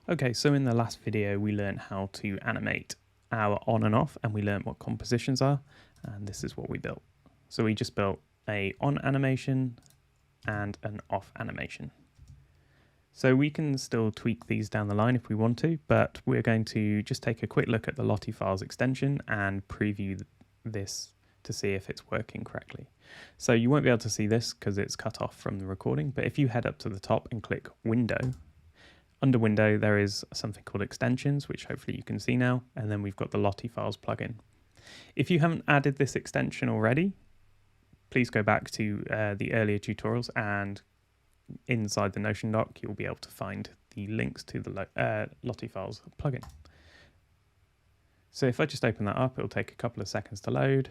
Okay, so in the last video we learned how to animate our on and off, and we learned what compositions are, and this is what we built. So we just built a on animation and an off animation. So we can still tweak these down the line if we want to, but we're going to just take a quick look at the LottieFiles extension and preview this to see if it's working correctly. So you won't be able to see this because it's cut off from the recording, but if you head up to the top and click Window, under Window there is something called Extensions, which hopefully you can see now, and then we've got the LottieFiles plugin. If you haven't added this extension already, please go back to the earlier tutorials, and inside the Notion doc you'll be able to find the links to the LottieFiles plugin. So if I just open that up, it'll take a couple of seconds to load.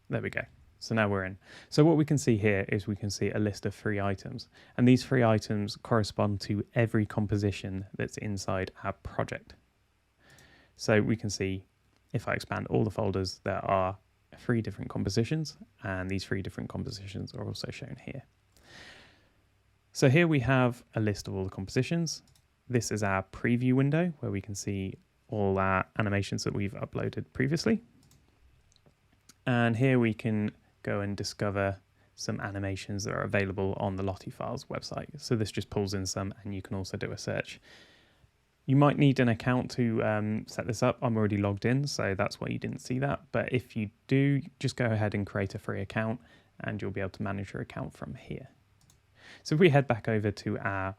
There we go. So now we're in. So what we can see here is we can see a list of 3 items, and these 3 items correspond to every composition that's inside our project. So we can see, if I expand all the folders, there are 3 different compositions, and these 3 different compositions are also shown here. So here we have a list of all the compositions. This is our preview window where we can see all our animations that we've uploaded previously. And here we can go and discover some animations that are available on the LottieFiles website. So this just pulls in some, and you can also do a search. You might need an account to set this up. I'm already logged in, so that's why you didn't see that. But if you do, just go ahead and create a free account, and you'll be able to manage your account from here. So if we head back over to our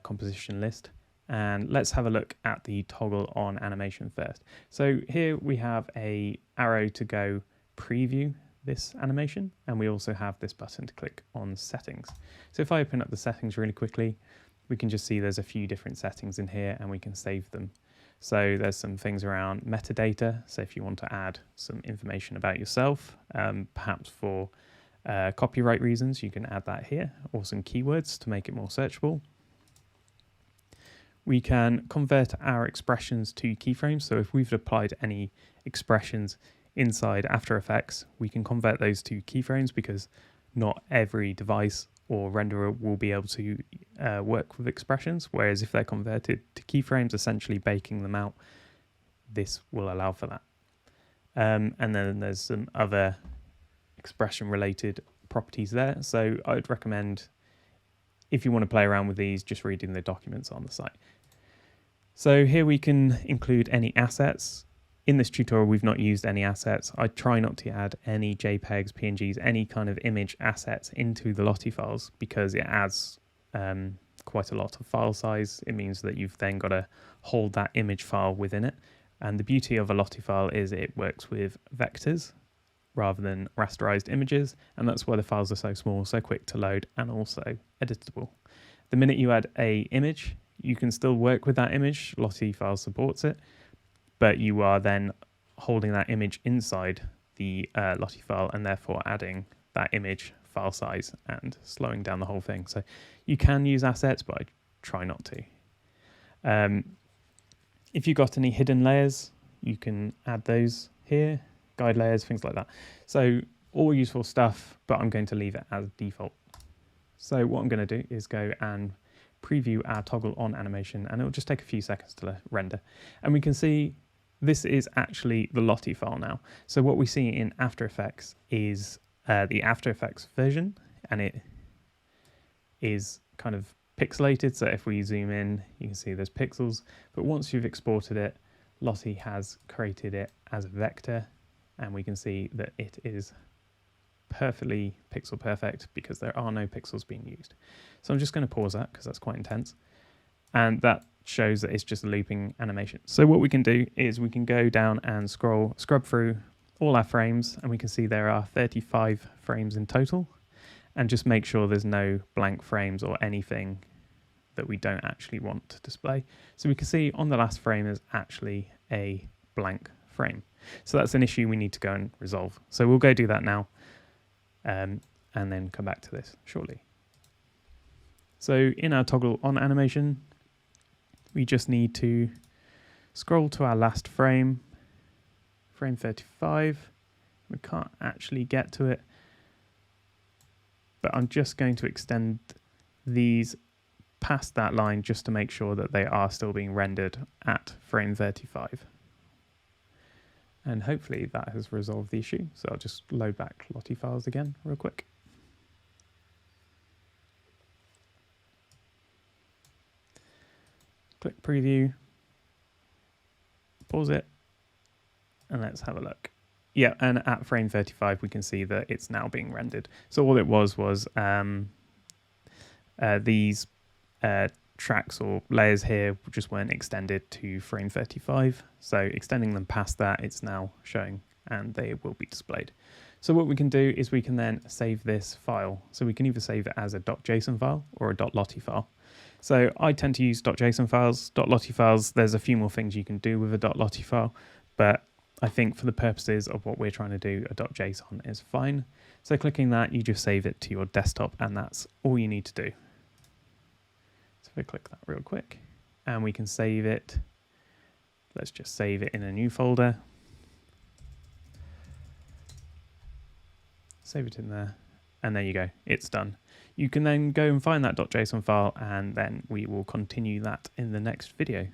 composition list, and let's have a look at the toggle on animation first. So here we have a arrow to go preview this animation, and we also have this button to click on settings. So if I open up the settings really quickly, we can just see there's a few different settings in here, and we can save them. So there's some things around metadata. So if you want to add some information about yourself, perhaps for copyright reasons, you can add that here, or some keywords to make it more searchable. We can convert our expressions to keyframes. So if we've applied any expressions inside After Effects, we can convert those to keyframes, because not every device or renderer will be able to work with expressions, whereas if they're converted to keyframes, essentially baking them out, this will allow for that. And then there's some other expression related properties there. So I'd recommend, if you want to play around with these, just reading the documents on the site. So here we can include any assets. In this tutorial, we've not used any assets. I try not to add any JPEGs, PNGs, any kind of image assets into the LottieFiles, because it adds quite a lot of file size. It means that you've then got to hold that image file within it. And the beauty of a LottieFile is it works with vectors rather than rasterized images, and that's why the files are so small, so quick to load, and also editable. The minute you add a image, you can still work with that image. LottieFiles supports it, but you are then holding that image inside the LottieFile, and therefore adding that image file size and slowing down the whole thing. So you can use assets, but I try not to. If you've got any hidden layers, you can add those here, guide layers, things like that. So all useful stuff, but I'm going to leave it as default. So what I'm going to do is go and preview our toggle on animation, and it'll just take a few seconds to render. And we can see this is actually the LottieFile now. So what we see in After Effects is the After Effects version, and it is kind of pixelated. So if we zoom in, you can see there's pixels, but once you've exported it, Lottie has created it as a vector, and we can see that it is perfectly pixel perfect because there are no pixels being used. So I'm just going to pause that because that's quite intense, and that shows that it's just a looping animation. So what we can do is we can go down and scrub through all our frames, and we can see there are 35 frames in total, and just make sure there's no blank frames or anything that we don't actually want to display. So we can see on the last frame is actually a blank frame. So that's an issue we need to go and resolve. So we'll go do that now, and then come back to this shortly. So in our toggle on animation, we just need to scroll to our last frame, frame 35. We can't actually get to it, but I'm just going to extend these past that line just to make sure that they are still being rendered at frame 35. And hopefully that has resolved the issue. So I'll just load back LottieFiles again real quick. Click preview, pause it, and let's have a look. Yeah, and at frame 35, we can see that it's now being rendered. So all it was these tracks or layers here just weren't extended to frame 35. So extending them past that, it's now showing and they will be displayed. So what we can do is we can then save this file. So we can either save it as a .json file or a .lottie file. So I tend to use .json files. .lottie files, there's a few more things you can do with a .lottie file, but I think for the purposes of what we're trying to do, a .json is fine. So clicking that, you just save it to your desktop and that's all you need to do. So if I click that real quick and we can save it, let's just save it in a new folder. Save it in there and there you go, it's done. You can then go and find that .json file and then we will continue that in the next video.